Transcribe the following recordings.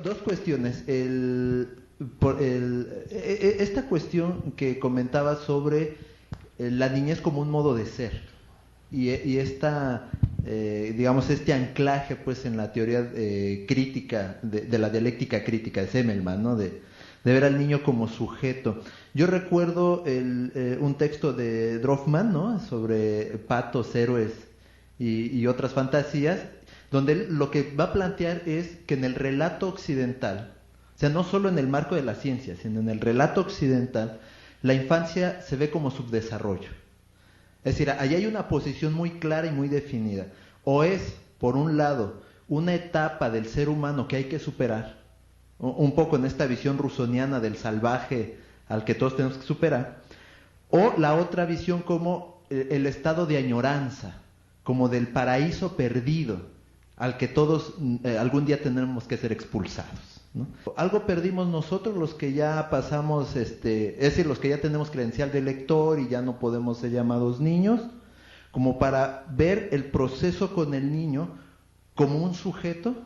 Dos cuestiones. Esta cuestión que comentaba sobre la niñez como un modo de ser y esta, digamos, este anclaje pues en la teoría crítica, de la dialéctica crítica de Semmelmann, ¿no? De ver al niño como sujeto. Yo recuerdo un texto de Droffman, ¿no? Sobre patos, héroes y otras fantasías, donde él lo que va a plantear es que en el relato occidental, o sea, no solo en el marco de la ciencia, sino en el relato occidental, la infancia se ve como subdesarrollo. Es decir, ahí hay una posición muy clara y muy definida. O es, por un lado, una etapa del ser humano que hay que superar, un poco en esta visión rusoniana del salvaje al que todos tenemos que superar, o la otra visión como el estado de añoranza, como del paraíso perdido, al que todos algún día tendremos que ser expulsados, ¿no? Algo perdimos nosotros los que ya pasamos, es decir, los que ya tenemos credencial de lector y ya no podemos ser llamados niños, como para ver el proceso con el niño como un sujeto,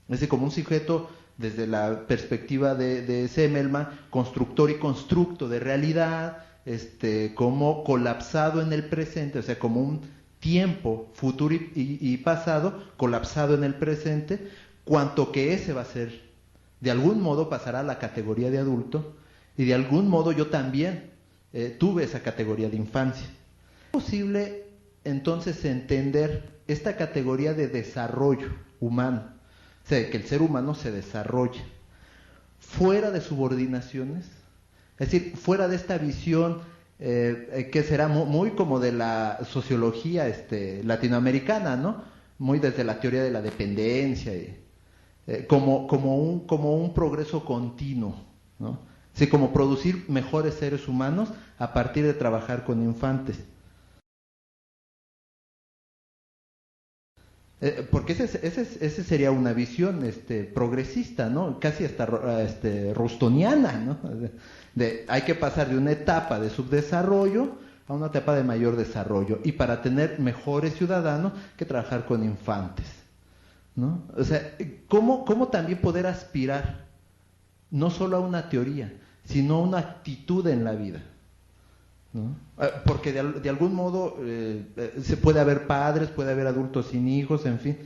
es decir, como un sujeto desde la perspectiva de Semmelmann, constructor y constructo de realidad, como colapsado en el presente, o sea, como un tiempo, futuro y pasado, colapsado en el presente, cuanto que ese va a ser, de algún modo pasará a la categoría de adulto, y de algún modo yo también tuve esa categoría de infancia. ¿Es posible entonces entender esta categoría de desarrollo humano? O sea, que el ser humano se desarrolla fuera de subordinaciones, es decir, fuera de esta visión que será muy como de la sociología latinoamericana, ¿no? Muy desde la teoría de la dependencia, como un progreso continuo, ¿no? Sí, como producir mejores seres humanos a partir de trabajar con infantes. Porque ese sería una visión progresista, ¿no? Casi hasta rustoniana, ¿no? Hay que pasar de una etapa de subdesarrollo a una etapa de mayor desarrollo, y para tener mejores ciudadanos que trabajar con infantes, ¿no? O sea, ¿cómo también poder aspirar no solo a una teoría, sino a una actitud en la vida, ¿no? Porque de algún modo se puede haber padres, puede haber adultos sin hijos, en fin,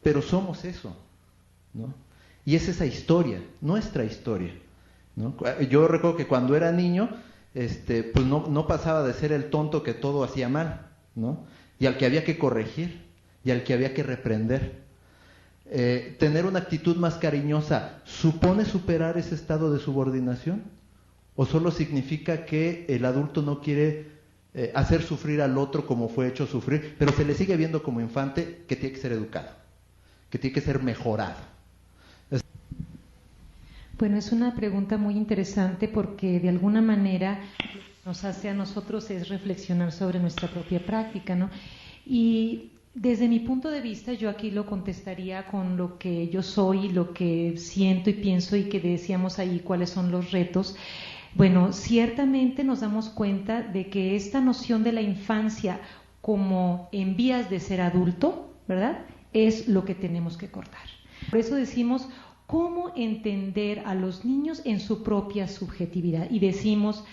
pero somos eso, ¿no? Y es esa historia, nuestra historia, ¿no? Yo recuerdo que cuando era niño, pues no pasaba de ser el tonto que todo hacía mal, ¿no? Y al que había que corregir, y al que había que reprender. Tener una actitud más cariñosa, ¿supone superar ese estado de subordinación? ¿O solo significa que el adulto no quiere hacer sufrir al otro como fue hecho sufrir, pero se le sigue viendo como infante que tiene que ser educado, que tiene que ser mejorado? Bueno, es una pregunta muy interesante porque de alguna manera nos hace a nosotros es reflexionar sobre nuestra propia práctica, ¿no? Y desde mi punto de vista, yo aquí lo contestaría con lo que yo soy, lo que siento y pienso, y que decíamos ahí cuáles son los retos. Bueno, ciertamente nos damos cuenta de que esta noción de la infancia como en vías de ser adulto, ¿verdad?, es lo que tenemos que cortar. Por eso decimos cómo entender a los niños en su propia subjetividad, y decimos,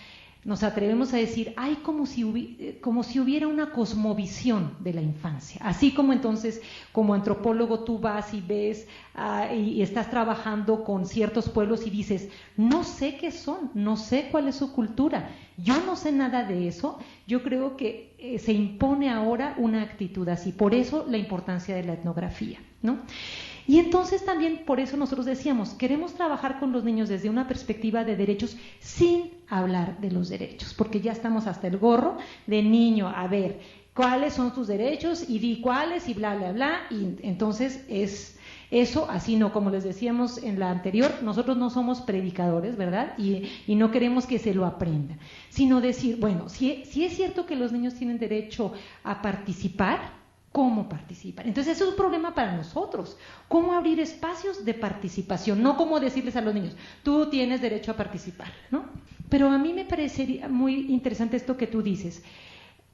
nos atrevemos a decir, hay como si hubiera una cosmovisión de la infancia, así como entonces como antropólogo tú vas y ves y estás trabajando con ciertos pueblos y dices, no sé qué son, no sé cuál es su cultura, yo no sé nada de eso. Yo creo que se impone ahora una actitud así, por eso la importancia de la etnografía, ¿no? Y entonces también por eso nosotros decíamos, queremos trabajar con los niños desde una perspectiva de derechos sin hablar de los derechos, porque ya estamos hasta el gorro de niño, a ver, ¿cuáles son tus derechos? Y di cuáles y bla, bla, bla, y entonces es eso, así no, como les decíamos en la anterior, nosotros no somos predicadores, ¿verdad? Y no queremos que se lo aprendan, sino decir, bueno, si es cierto que los niños tienen derecho a participar, ¿cómo participar? Entonces eso es un problema para nosotros, cómo abrir espacios de participación, no cómo decirles a los niños, tú tienes derecho a participar, ¿no? Pero a mí me parecería muy interesante esto que tú dices.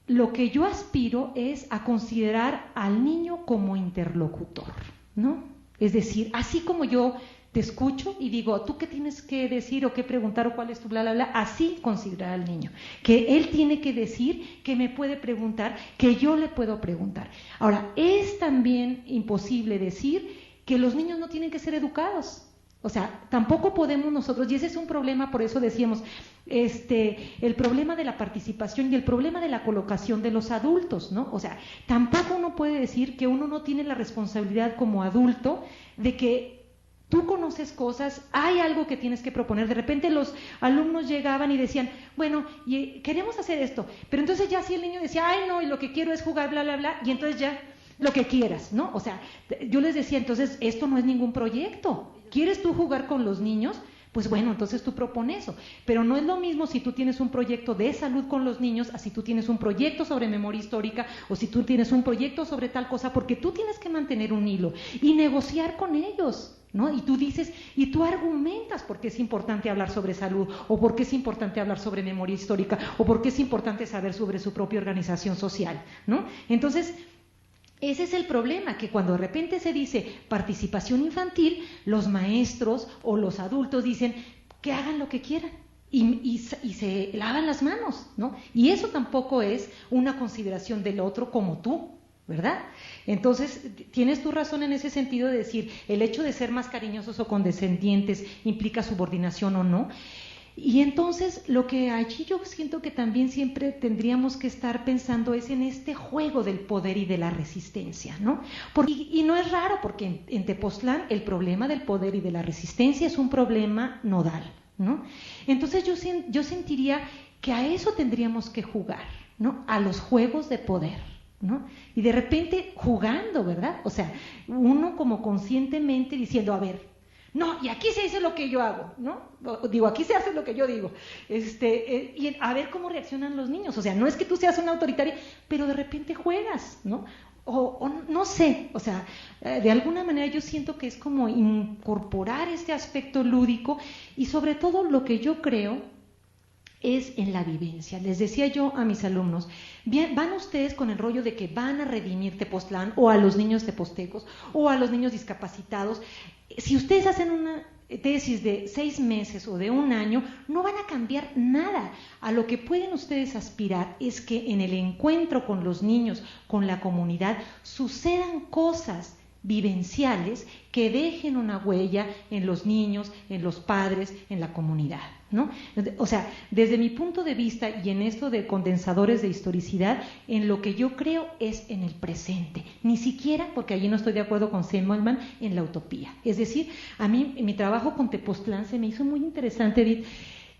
Lo que yo aspiro es a considerar al niño como interlocutor, ¿no? Es decir, así como yo te escucho y digo, ¿tú qué tienes que decir o qué preguntar o cuál es tu bla, bla, bla? Así considerar al niño, que él tiene que decir, que me puede preguntar, que yo le puedo preguntar. Ahora, es también imposible decir que los niños no tienen que ser educados. O sea, tampoco podemos nosotros, y ese es un problema, por eso decíamos, el problema de la participación y el problema de la colocación de los adultos, ¿no? O sea, tampoco uno puede decir que uno no tiene la responsabilidad como adulto de que tú conoces cosas, hay algo que tienes que proponer. De repente los alumnos llegaban y decían, bueno, queremos hacer esto, pero entonces ya si el niño decía, ay no, y lo que quiero es jugar, bla, bla, bla, y entonces ya lo que quieras, ¿no? O sea, yo les decía, entonces esto no es ningún proyecto. ¿Quieres tú jugar con los niños? Pues bueno, entonces tú propones eso, pero no es lo mismo si tú tienes un proyecto de salud con los niños, a si tú tienes un proyecto sobre memoria histórica o si tú tienes un proyecto sobre tal cosa, porque tú tienes que mantener un hilo y negociar con ellos, ¿no? Y tú dices, y tú argumentas por qué es importante hablar sobre salud, o por qué es importante hablar sobre memoria histórica, o por qué es importante saber sobre su propia organización social, ¿no? Entonces, ese es el problema, que cuando de repente se dice participación infantil, los maestros o los adultos dicen que hagan lo que quieran y se lavan las manos, ¿no? Y eso tampoco es una consideración del otro como tú, ¿verdad? Entonces, tienes tu razón en ese sentido de decir, el hecho de ser más cariñosos o condescendientes implica subordinación o no. Y entonces lo que allí yo siento que también siempre tendríamos que estar pensando es en este juego del poder y de la resistencia, ¿no? Y no es raro, porque en Tepoztlán el problema del poder y de la resistencia es un problema nodal, ¿no? Entonces yo sentiría que a eso tendríamos que jugar, ¿no? A los juegos de poder, ¿no? Y de repente jugando, ¿verdad? O sea, uno como conscientemente diciendo, a ver, no, y aquí se dice lo que yo hago, ¿no? Digo, aquí se hace lo que yo digo. Y a ver cómo reaccionan los niños. O sea, no es que tú seas una autoritaria, pero de repente juegas, ¿no? O no sé, o sea, de alguna manera yo siento que es como incorporar este aspecto lúdico y sobre todo lo que yo creo es en la vivencia. Les decía yo a mis alumnos, bien, van ustedes con el rollo de que van a redimir Tepoztlán o a los niños tepostecos o a los niños discapacitados. Si ustedes hacen una tesis de 6 meses o de 1 año, no van a cambiar nada. A lo que pueden ustedes aspirar es que en el encuentro con los niños, con la comunidad, sucedan cosas vivenciales que dejen una huella en los niños, en los padres, en la comunidad, ¿no? O sea, desde mi punto de vista y en esto de condensadores de historicidad, en lo que yo creo es en el presente, ni siquiera, porque allí no estoy de acuerdo con Semmelman, en la utopía. Es decir, a mí en mi trabajo con Tepoztlán se me hizo muy interesante, Edith,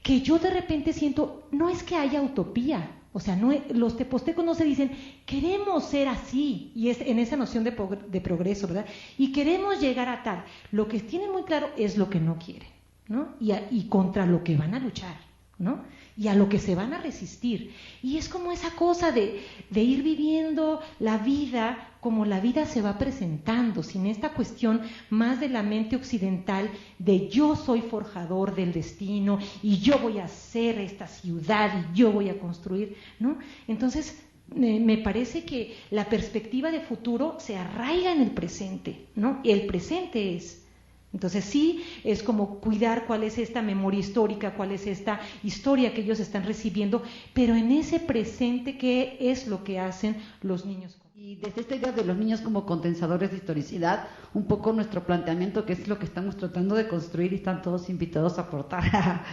que yo de repente siento, no es que haya utopía. O sea, no, los tepostecos no se dicen, queremos ser así, y es en esa noción de progreso, ¿verdad? Y queremos llegar a tal. Lo que tienen muy claro es lo que no quieren, ¿no? Y contra lo que van a luchar, ¿no? Y a lo que se van a resistir. Y es como esa cosa de ir viviendo la vida como la vida se va presentando, sin esta cuestión más de la mente occidental de yo soy forjador del destino y yo voy a hacer esta ciudad y yo voy a construir, ¿no? Entonces, me parece que la perspectiva de futuro se arraiga en el presente, ¿no? Y el presente es... Entonces sí, es como cuidar cuál es esta memoria histórica, cuál es esta historia que ellos están recibiendo, pero en ese presente, ¿qué es lo que hacen los niños? Y desde esta idea de los niños como condensadores de historicidad, un poco nuestro planteamiento, que es lo que estamos tratando de construir y están todos invitados a aportar,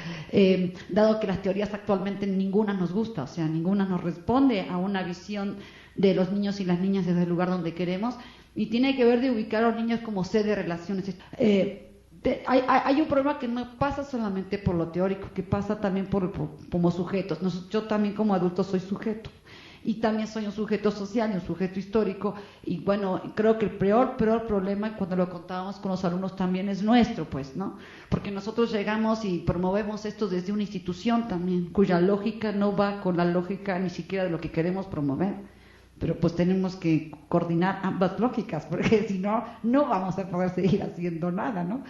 dado que las teorías actualmente ninguna nos gusta, o sea, ninguna nos responde a una visión de los niños y las niñas desde el lugar donde queremos, y tiene que ver de ubicar a los niños como sede de relaciones. Hay un problema que no pasa solamente por lo teórico, que pasa también como sujetos. Yo también como adulto soy sujeto, y también soy un sujeto social y un sujeto histórico, y bueno, creo que el peor problema, cuando lo contábamos con los alumnos, también es nuestro, pues, ¿no? Porque nosotros llegamos y promovemos esto desde una institución también, cuya lógica no va con la lógica ni siquiera de lo que queremos promover. Pero pues tenemos que coordinar ambas lógicas, porque si no, no vamos a poder seguir haciendo nada, ¿no?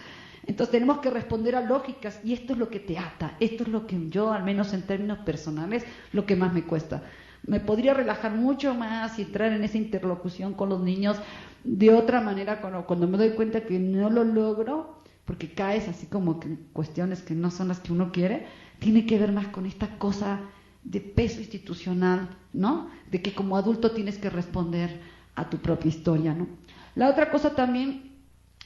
Entonces tenemos que responder a lógicas, y esto es lo que te ata, esto es lo que yo, al menos en términos personales, lo que más me cuesta. Me podría relajar mucho más y entrar en esa interlocución con los niños de otra manera, cuando me doy cuenta que no lo logro, porque caes así como que en cuestiones que no son las que uno quiere, tiene que ver más con esta cosa de peso institucional, ¿no? De que como adulto tienes que responder a tu propia historia, ¿no? La otra cosa también,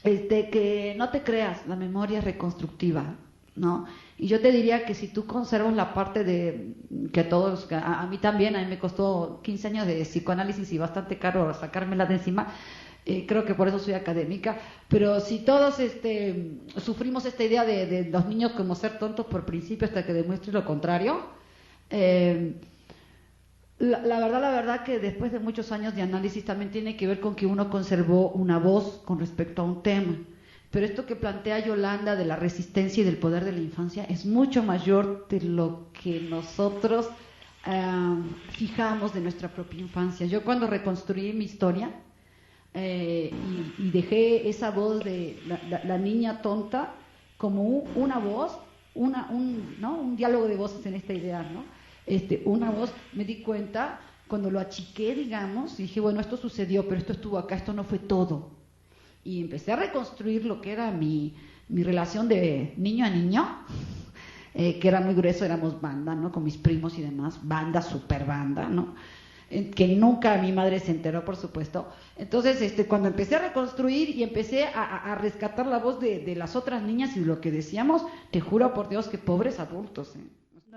que no te creas, la memoria es reconstructiva, ¿no? Y yo te diría que si tú conservas la parte de que todos, a mí también, a mí me costó 15 años de psicoanálisis y bastante caro sacármela de encima, creo que por eso soy académica, pero si todos sufrimos esta idea de los niños como ser tontos por principio hasta que demuestre lo contrario, la verdad que después de muchos años de análisis también tiene que ver con que uno conservó una voz con respecto a un tema. Pero esto que plantea Yolanda de la resistencia y del poder de la infancia es mucho mayor de lo que nosotros fijamos de nuestra propia infancia. Yo cuando reconstruí mi historia y dejé esa voz de la niña tonta como una voz, ¿no? Un diálogo de voces en esta idea, ¿no? Una voz, me di cuenta cuando lo achiqué, digamos, y dije, bueno, esto sucedió, pero esto estuvo acá, esto no fue todo. Y empecé a reconstruir lo que era mi relación de niño a niño, que era muy grueso, éramos banda, ¿no? Con mis primos y demás, banda, super banda, ¿no? Que nunca mi madre se enteró, por supuesto. Entonces, cuando empecé a reconstruir y empecé a rescatar la voz de las otras niñas y lo que decíamos, te juro por Dios que pobres adultos,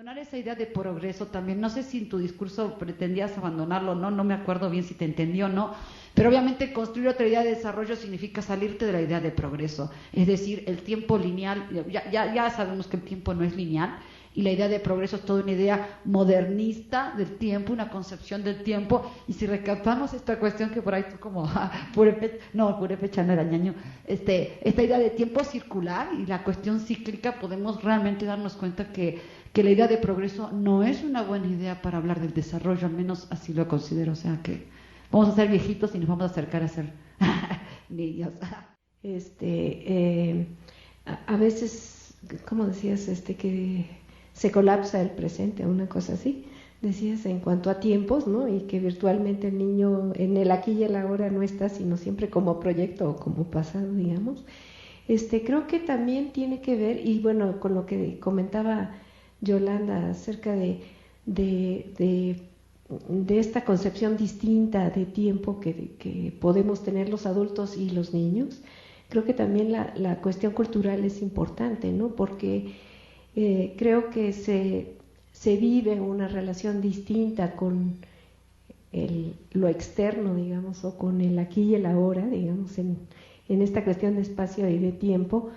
Abandonar esa idea de progreso también, no sé si en tu discurso pretendías abandonarlo o no me acuerdo bien si te entendí o no, pero obviamente construir otra idea de desarrollo significa salirte de la idea de progreso, es decir, el tiempo lineal, ya sabemos que el tiempo no es lineal, y la idea de progreso es toda una idea modernista del tiempo, una concepción del tiempo, y si recaptamos esta cuestión que por ahí tú como, purépecha no era ñaño, esta idea de tiempo circular y la cuestión cíclica, podemos realmente darnos cuenta que la idea de progreso no es una buena idea para hablar del desarrollo, al menos así lo considero, o sea que vamos a ser viejitos y nos vamos a acercar a ser niños. A veces, ¿cómo decías? Que se colapsa el presente, una cosa así. Decías en cuanto a tiempos, ¿no? Y que virtualmente el niño en el aquí y el ahora no está, sino siempre como proyecto o como pasado, digamos. Creo que también tiene que ver, y bueno, con lo que comentaba Yolanda acerca de esta concepción distinta de tiempo que podemos tener los adultos y los niños. Creo que también la cuestión cultural es importante, ¿no? Porque creo que se vive una relación distinta con lo externo, digamos, o con el aquí y el ahora, digamos, en esta cuestión de espacio y de tiempo,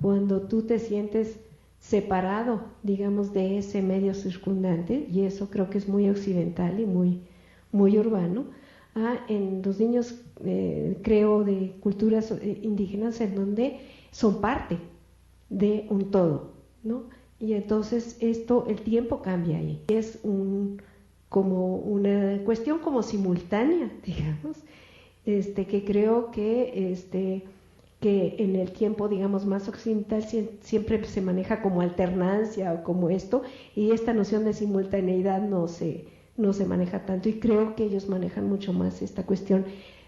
cuando tú te sientes separado, digamos, de ese medio circundante, y eso creo que es muy occidental y muy urbano, en los niños, creo, de culturas indígenas en donde son parte de un todo, ¿no? Y entonces el tiempo cambia ahí. Es como una cuestión como simultánea, digamos, que creo que en el tiempo, digamos, más occidental siempre se maneja como alternancia o como esto, y esta noción de simultaneidad no se maneja tanto, y creo que ellos manejan mucho más esta cuestión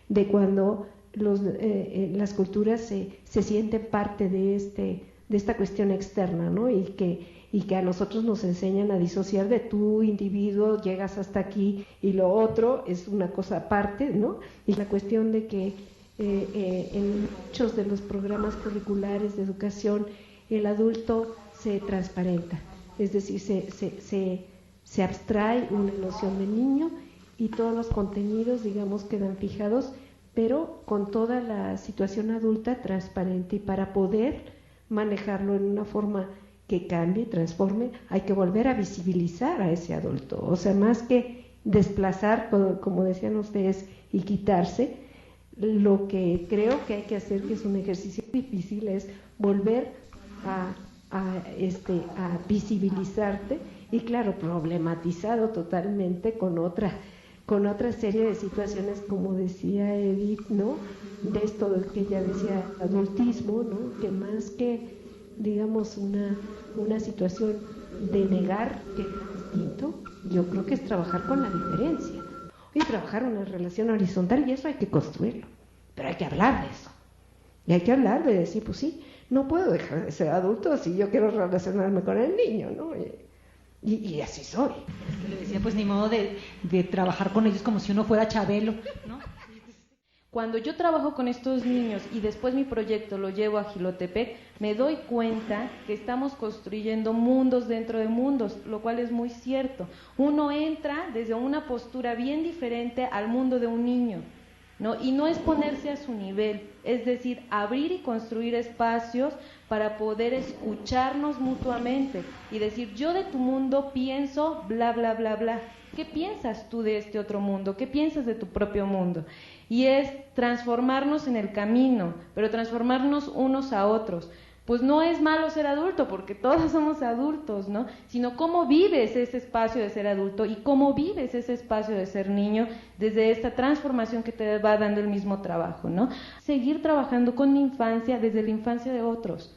de cuando las culturas se sienten parte de esta cuestión externa, ¿no? Y que a nosotros nos enseñan a disociar de tu individuo, llegas hasta aquí y lo otro es una cosa aparte, ¿no? Y la cuestión de que en muchos de los programas curriculares de educación el adulto se transparenta, es decir, se abstrae una noción de niño y todos los contenidos, digamos, quedan fijados, pero con toda la situación adulta transparente, y para poder manejarlo en una forma que cambie, transforme, hay que volver a visibilizar a ese adulto, o sea, más que desplazar, como decían ustedes, y quitarse. Lo que creo que hay que hacer, que es un ejercicio difícil, es volver a visibilizarte, y claro, problematizado totalmente con otra serie de situaciones, como decía Edith, ¿no? De esto que ella decía, adultismo, ¿no? Que más que, digamos, una situación de negar que es distinto, yo creo que es trabajar con la diferencia y trabajar una relación horizontal, y eso hay que construirlo, pero hay que hablar de eso. Y hay que hablar de decir, pues sí, no puedo dejar de ser adulto si yo quiero relacionarme con el niño, ¿no? Y así soy. Es que le decía, pues ni modo de trabajar con ellos como si uno fuera Chabelo, ¿no? Cuando yo trabajo con estos niños y después mi proyecto lo llevo a Jilotepec, me doy cuenta que estamos construyendo mundos dentro de mundos, lo cual es muy cierto. Uno entra desde una postura bien diferente al mundo de un niño, ¿no? Y no es ponerse a su nivel, es decir, abrir y construir espacios para poder escucharnos mutuamente y decir, yo de tu mundo pienso bla, bla, bla, bla. ¿Qué piensas tú de este otro mundo? ¿Qué piensas de tu propio mundo? Y es transformarnos en el camino, pero transformarnos unos a otros. Pues no es malo ser adulto, porque todos somos adultos, ¿no? Sino cómo vives ese espacio de ser adulto y cómo vives ese espacio de ser niño desde esta transformación que te va dando el mismo trabajo, ¿no? Seguir trabajando con mi infancia desde la infancia de otros,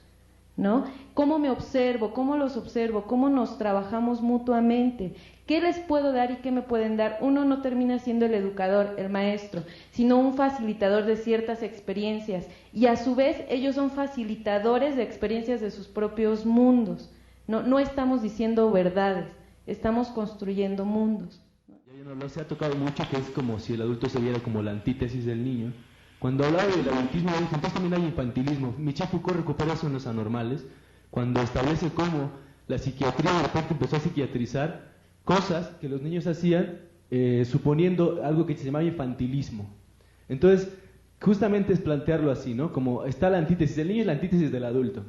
¿no? ¿Cómo me observo? ¿Cómo los observo? ¿Cómo nos trabajamos mutuamente? ¿Qué les puedo dar y qué me pueden dar? Uno no termina siendo el educador, el maestro, sino un facilitador de ciertas experiencias. Y a su vez ellos son facilitadores de experiencias de sus propios mundos. No estamos diciendo verdades, estamos construyendo mundos. Ya nos ha tocado mucho que es como si el adulto se viera como la antítesis del niño. Cuando hablaba del adultismo, entonces también hay infantilismo. Michel Foucault recupera eso en Los Anormales, cuando establece cómo la psiquiatría de repente empezó a psiquiatrizar cosas que los niños hacían suponiendo algo que se llamaba infantilismo. Entonces, justamente es plantearlo así, ¿no? Como está la antítesis del niño y la antítesis del adulto.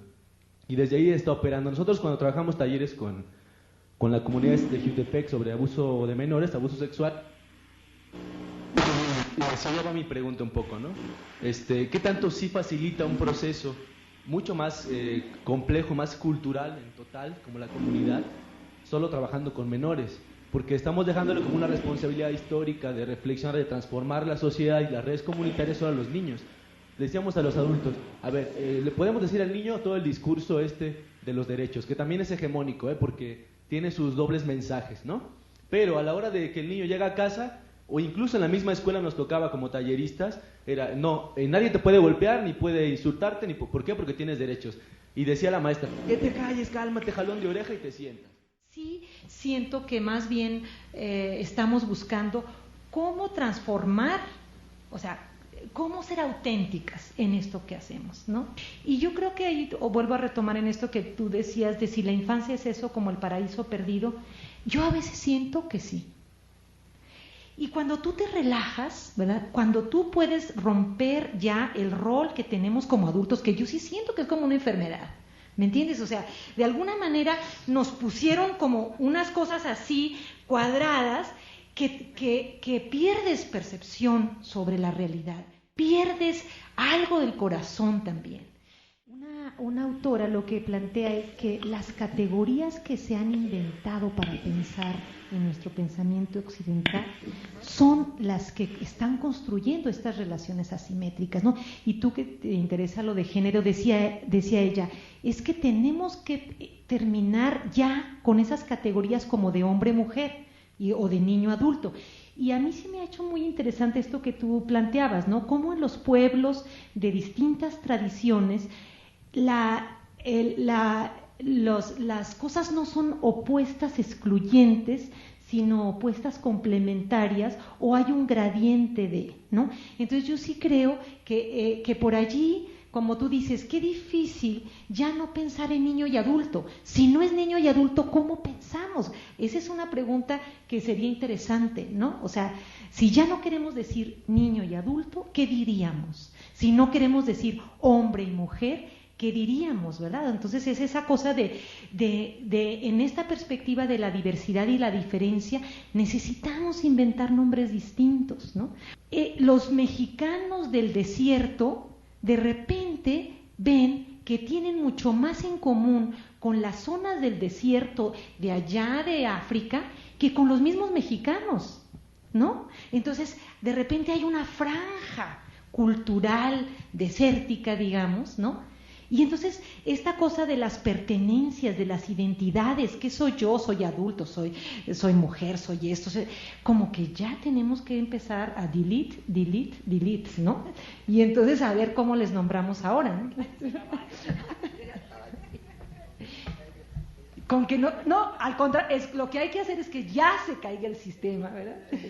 Y desde ahí está operando. Nosotros cuando trabajamos talleres con la comunidad de Jilotepec sobre abuso de menores, abuso sexual, así ya va mi pregunta un poco, ¿no? ¿Qué tanto sí facilita un proceso mucho más complejo, más cultural en total, como la comunidad, solo trabajando con menores? Porque estamos dejándole como una responsabilidad histórica de reflexionar, de transformar la sociedad y las redes comunitarias solo a los niños. Decíamos a los adultos, a ver, le podemos decir al niño todo el discurso de los derechos, que también es hegemónico, porque tiene sus dobles mensajes, ¿no? Pero a la hora de que el niño llega a casa, o incluso en la misma escuela nos tocaba como talleristas, era, no, nadie te puede golpear, ni puede insultarte, ni ¿por qué? Porque tienes derechos. Y decía la maestra, que te calles, cálmate, jalón de oreja y te sientas. Sí, siento que más bien estamos buscando cómo transformar, o sea, cómo ser auténticas en esto que hacemos, ¿no? Y yo creo que ahí, o vuelvo a retomar en esto que tú decías, de si la infancia es eso como el paraíso perdido, yo a veces siento que sí. Y cuando tú te relajas, ¿verdad? Cuando tú puedes romper ya el rol que tenemos como adultos, que yo sí siento que es como una enfermedad, ¿me entiendes? O sea, de alguna manera nos pusieron como unas cosas así cuadradas que pierdes percepción sobre la realidad, pierdes algo del corazón también. Una autora lo que plantea es que las categorías que se han inventado para pensar en nuestro pensamiento occidental son las que están construyendo estas relaciones asimétricas, ¿no? Y tú que te interesa lo de género, decía ella, es que tenemos que terminar ya con esas categorías como de hombre-mujer o de niño-adulto. Y a mí se me ha hecho muy interesante esto que tú planteabas, ¿no? Cómo en los pueblos de distintas tradiciones las cosas no son opuestas excluyentes, sino opuestas complementarias, o hay un gradiente de, ¿no? Entonces yo sí creo que por allí, como tú dices, qué difícil ya no pensar en niño y adulto. Si no es niño y adulto, ¿cómo pensamos? Esa es una pregunta que sería interesante, ¿no? O sea, si ya no queremos decir niño y adulto, ¿qué diríamos? Si no queremos decir hombre y mujer, ¿qué diríamos, verdad? Entonces es esa cosa de en esta perspectiva de la diversidad y la diferencia, necesitamos inventar nombres distintos, ¿no? Los mexicanos del desierto, de repente ven que tienen mucho más en común con las zonas del desierto de allá de África que con los mismos mexicanos, ¿no? Entonces, de repente hay una franja cultural desértica, digamos, ¿no? Y entonces esta cosa de las pertenencias, de las identidades, ¿qué soy yo? Soy adulto, soy mujer, soy esto, como que ya tenemos que empezar a delete, ¿no? Y entonces a ver cómo les nombramos ahora, ¿no? Con que no, al contrario, lo que hay que hacer es que ya se caiga el sistema, ¿verdad?